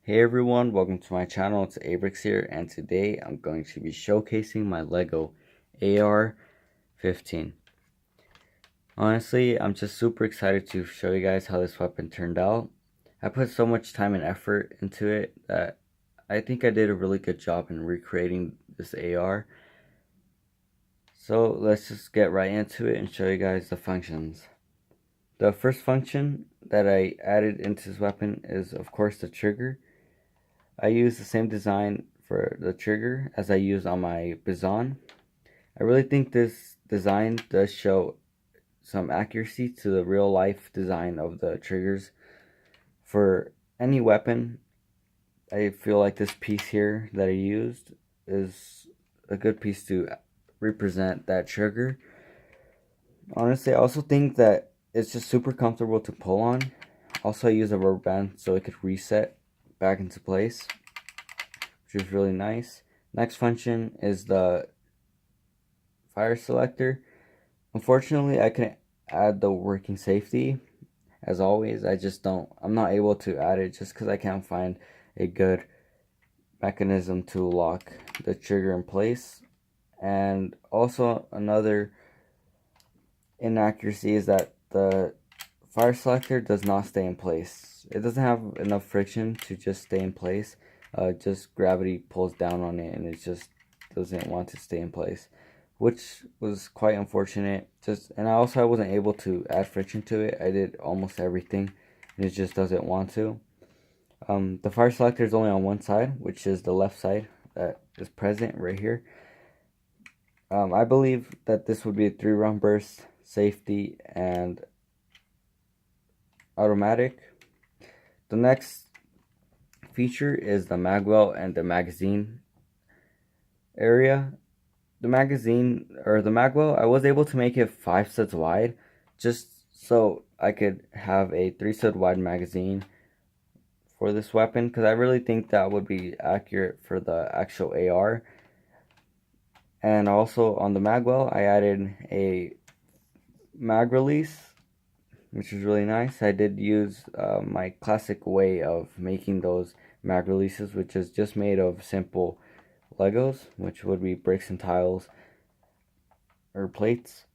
Hey everyone, welcome to my channel. It's Abrix here, and today I'm going to be showcasing my LEGO AR-15. Honestly, I'm just super excited to show you guys how this weapon turned out. I put so much time and effort into it that I think I did a really good job in recreating this AR. So let's just get right into it and show you guys the functions. The first function that I added into this weapon is, of course, the trigger. I use the same design for the trigger as I use on my Bizon. I really think this design does show some accuracy to the real life design of the triggers. For any weapon, I feel like this piece here that I used is a good piece to represent that trigger. Honestly, I also think that it's just super comfortable to pull on. Also, I use a rubber band so it could reset back into place, which is really nice. Next function is the fire selector. Unfortunately, I couldn't add the working safety. As always, I'm not able to add it just because I can't find a good mechanism to lock the trigger in place. And also another inaccuracy is that the fire selector does not stay in place. It doesn't have enough friction to just stay in place. Just gravity pulls down on it and it just doesn't want to stay in place, which was quite unfortunate. And I wasn't able to add friction to it. I did almost everything and it just doesn't want to. The fire selector is only on one side, which is the left side that is present right here. I believe that this would be a 3-round burst, safety, and automatic. The next feature is the magwell and the magazine area. The magwell, I was able to make it 5 studs wide, just so I could have a 3 stud wide magazine for this weapon, because I really think that would be accurate for the actual AR. And also on the magwell, I added a mag release, which is really nice. I did use my classic way of making those mag releases, which is just made of simple Legos, which would be bricks and tiles or plates,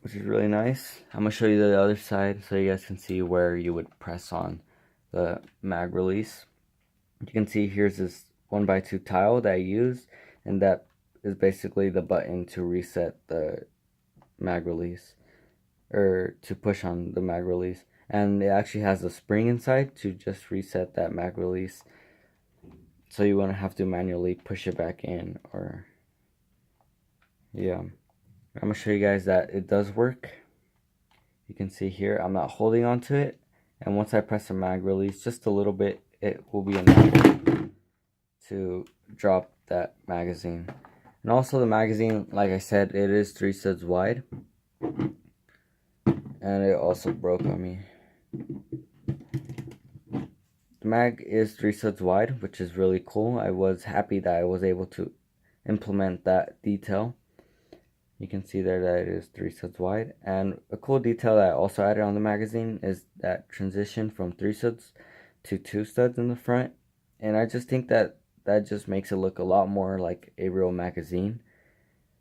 which is really nice. I'm going to show you the other side so you guys can see where you would press on the mag release. You can see here's this 1x2 tile that I used, and that is basically the button to reset the mag release, or to push on the mag release. And it actually has a spring inside to just reset that mag release, so you won't have to manually push it back in. Or yeah, I'm gonna show you guys that it does work. You can see here I'm not holding onto it, and once I press the mag release just a little bit, it will be enough to drop that magazine. And also the magazine, like I said, it is 3 studs wide, and it also broke on me. The mag is 3 studs wide, which is really cool. I was happy that I was able to implement that detail. You can see there that it is 3 studs wide. And a cool detail that I also added on the magazine is that transition from 3 studs to 2 studs in the front. And I just think that just makes it look a lot more like a real magazine.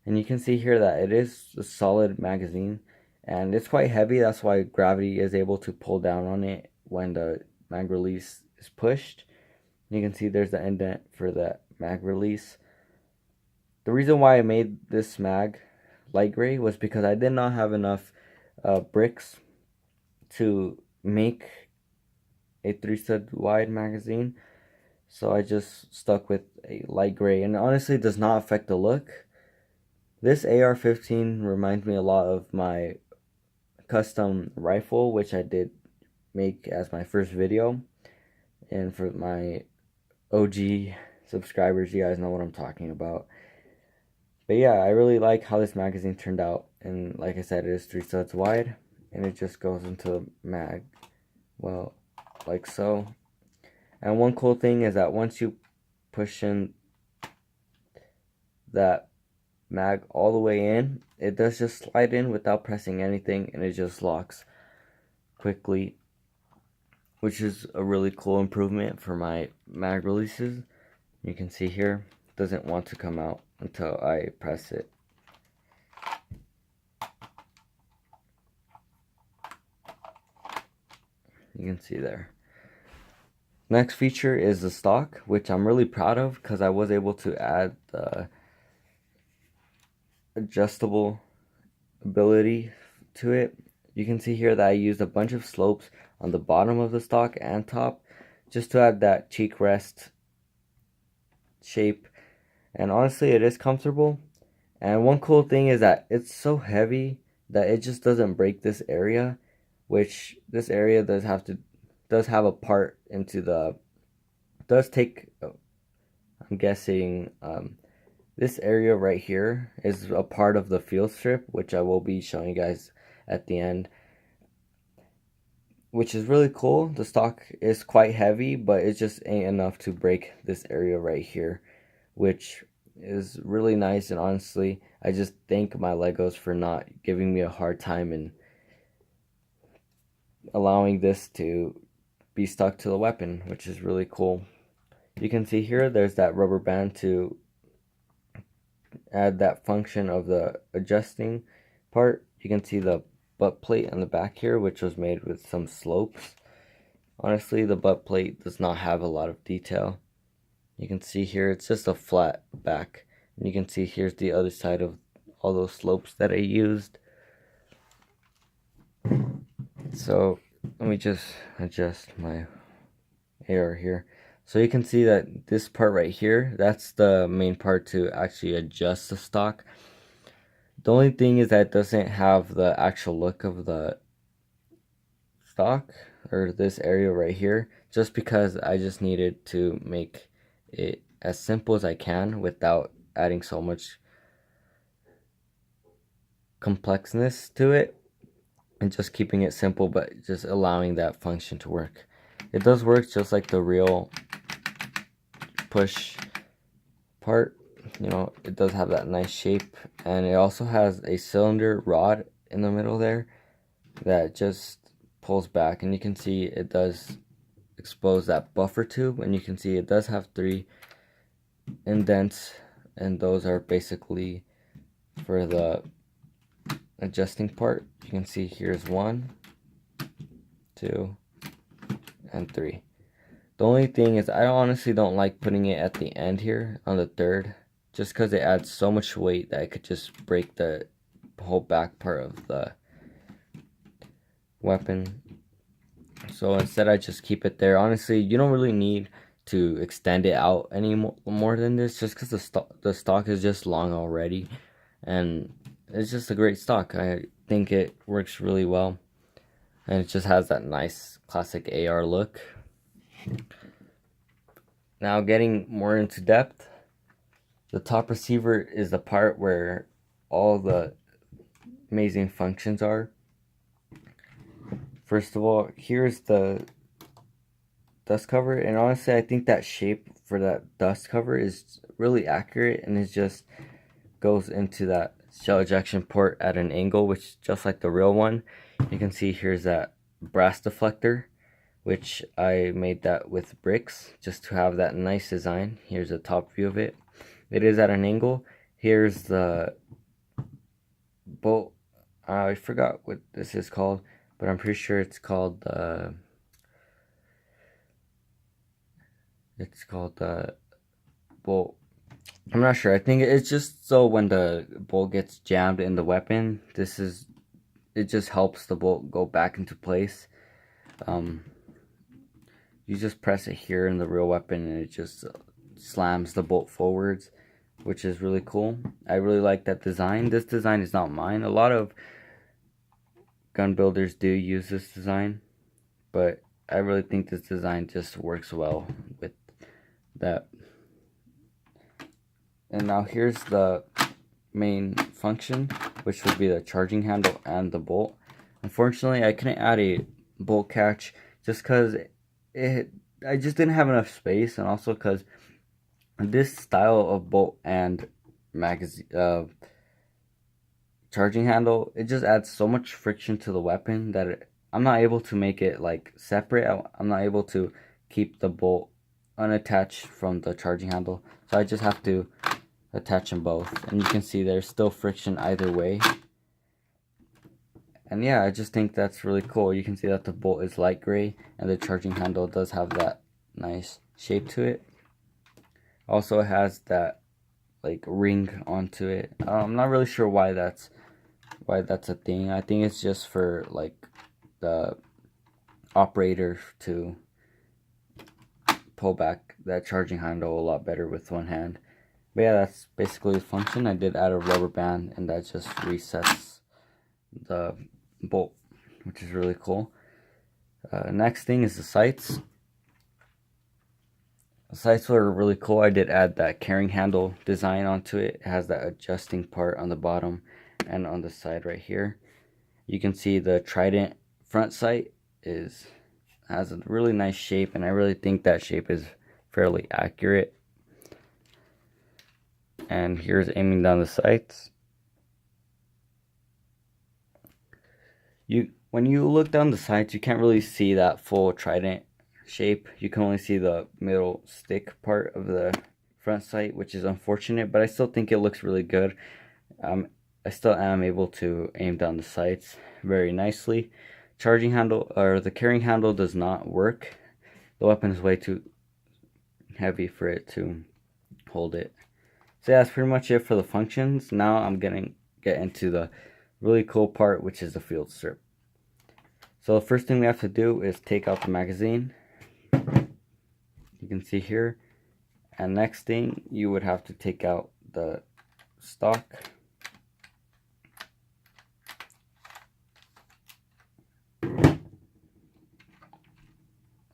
And you can see here that it is a solid magazine, and it's quite heavy. That's why gravity is able to pull down on it when the mag release is pushed. You can see there's the indent for the mag release. The reason why I made this mag light gray was because I did not have enough bricks to make a 3 stud wide magazine, so I just stuck with a light gray, and honestly it does not affect the look. This AR-15 reminds me a lot of my custom rifle, which I did make as my first video. And for my OG subscribers, you guys know what I'm talking about. But yeah, I really like how this magazine turned out. And like I said, it is 3 studs wide, and it just goes into the mag, well, like so. And one cool thing is that once you push in that mag all the way in, it does just slide in without pressing anything, and it just locks quickly. which is a really cool improvement for my mag releases. You can see here, it doesn't want to come out until I press it. You can see there. Next feature is the stock, which I'm really proud of because I was able to add the adjustable ability to it. You can see here that I used a bunch of slopes on the bottom of the stock and top just to add that cheek rest shape, and honestly it is comfortable. And one cool thing is that it's so heavy that it just doesn't break this area, which this area does have a part into the does take I'm guessing this area right here is a part of the field strip, which I will be showing you guys at the end, which is really cool. The stock is quite heavy, but it just ain't enough to break this area right here, which is really nice. And honestly, I just thank my Legos for not giving me a hard time and allowing this to be stuck to the weapon, which is really cool. You can see here there's that rubber band to add that function of the adjusting part. You can see the butt plate on the back here, which was made with some slopes. Honestly, the butt plate does not have a lot of detail. You can see here it's just a flat back, and you can see here's the other side of all those slopes that I used. So let me just adjust my AR here. So you can see that this part right here, that's the main part to actually adjust the stock. The only thing is that it doesn't have the actual look of the stock, or this area right here, just because I just needed to make it as simple as I can without adding so much complexness to it, and just keeping it simple but just allowing that function to work. It does work just like the real push part. You know, it does have that nice shape, and it also has a cylinder rod in the middle there that just pulls back, and you can see it does expose that buffer tube, and you can see it does have 3 indents, and those are basically for the adjusting part. You can see here's 1, 2, and 3. The only thing is I honestly don't like putting it at the end here on the third, just because it adds so much weight that it could just break the whole back part of the weapon. So instead I just keep it there. Honestly, you don't really need to extend it out any more than this, just because the stock is just long already, and it's just a great stock. I think it works really well, and it just has that nice classic AR look. Now getting more into depth, the top receiver is the part where all the amazing functions are. First of all, here's the dust cover, and honestly I think that shape for that dust cover is really accurate, and it just goes into that shell ejection port at an angle, which just like the real one. You can see here's that brass deflector, which I made that with bricks just to have that nice design. Here's a top view of it. It is at an angle. Here's the bolt. I forgot what this is called, but I'm pretty sure it's called the bolt. I'm not sure. I think it's just so when the bolt gets jammed in the weapon, it just helps the bolt go back into place. You just press it here in the real weapon, and it just slams the bolt forwards, which is really cool. I really like that design. This design is not mine. A lot of gun builders do use this design, but I really think this design just works well with that. And now here's the main function, which would be the charging handle and the bolt. Unfortunately, I couldn't add a bolt catch just because I just didn't have enough space, and also because this style of bolt and charging handle, it just adds so much friction to the weapon that I'm not able to make it like separate. I'm not able to keep the bolt unattached from the charging handle, so I just have to attach them both, and you can see there's still friction either way. And yeah, I just think that's really cool. You can see that the bolt is light gray and the charging handle does have that nice shape to it. Also, it has that like ring onto it. I'm not really sure why that's a thing. I think it's just for like the operator to pull back that charging handle a lot better with one hand. But yeah, that's basically the function. I did add a rubber band, and that just resets the bolt, which is really cool. Next thing is the sights. The sights were really cool. I did add that carrying handle design onto it. It has that adjusting part on the bottom and on the side right here. You can see the Trident front sight has a really nice shape, and I really think that shape is fairly accurate. And here's aiming down the sights. When you look down the sights, you can't really see that full Trident shape. You can only see the middle stick part of the front sight, which is unfortunate, but I still think it looks really good. I still am able to aim down the sights very nicely. Charging handle, or the carrying handle, does not work. The weapon is way too heavy for it to hold it. So yeah, that's pretty much it for the functions. Now I'm gonna get into the really cool part, which is the field strip. So the first thing we have to do is take out the magazine. You can see here. And next thing, you would have to take out the stock.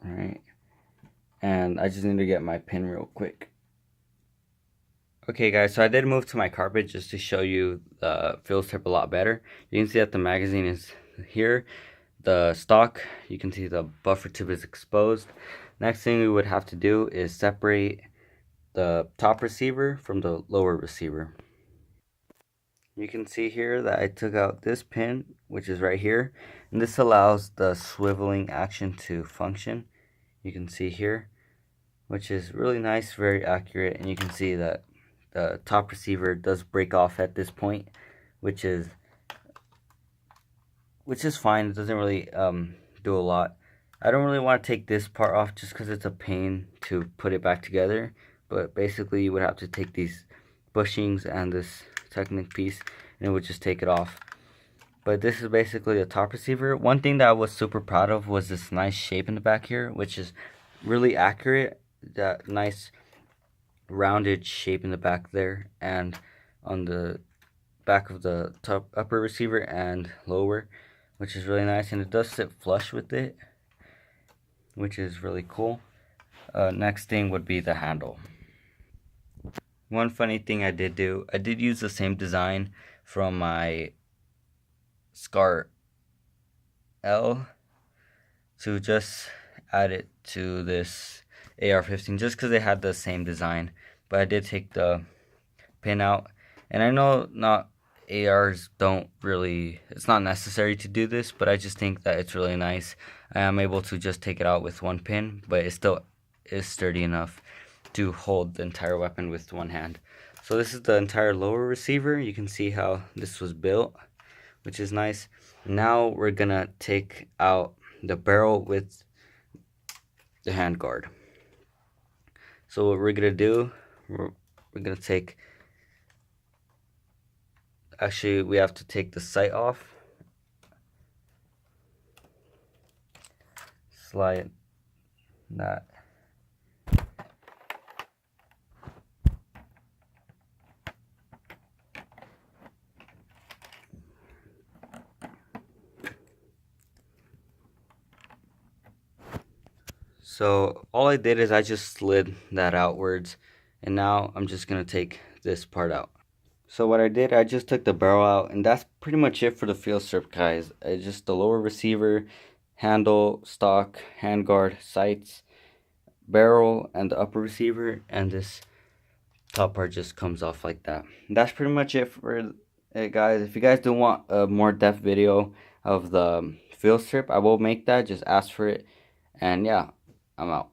Alright. And I just need to get my pin real quick. Okay guys, so I did move to my carpet just to show you the field strip a lot better. You can see that the magazine is here. The stock, you can see the buffer tube is exposed. Next thing we would have to do is separate the top receiver from the lower receiver. You can see here that I took out this pin, which is right here, and this allows the swiveling action to function. You can see here, which is really nice, very accurate, and you can see that the top receiver does break off at this point, which is fine. It doesn't really do a lot. I don't really want to take this part off just because it's a pain to put it back together, but basically you would have to take these bushings and this Technic piece, and it would just take it off. But this is basically the top receiver. One thing that I was super proud of was this nice shape in the back here, which is really accurate. That nice rounded shape in the back there, and on the back of the top upper receiver and lower, which is really nice, and it does sit flush with it, which is really cool. Next thing would be the handle. One funny thing I did use the same design from my SCAR L to just add it to this AR-15 just because they had the same design. But I did take the pin out, and I know not ARs don't really, it's not necessary to do this, but I just think that it's really nice. I am able to just take it out with one pin, but it still is sturdy enough to hold the entire weapon with one hand. So this is the entire lower receiver. You can see how this was built, which is nice. Now we're gonna take out the barrel with the handguard. So what we're gonna do, we're gonna take, actually we have to take the sight off, slide that. So all I did is I just slid that outwards, and now I'm just gonna take this part out. So what I did, I just took the barrel out, and that's pretty much it for the field strip, guys. It's just the lower receiver, handle, stock, handguard, sights, barrel, and the upper receiver, and this top part just comes off like that. And that's pretty much it for it, guys. If you guys do want a more depth video of the field strip, I will make that. Just ask for it. And yeah, I'm out.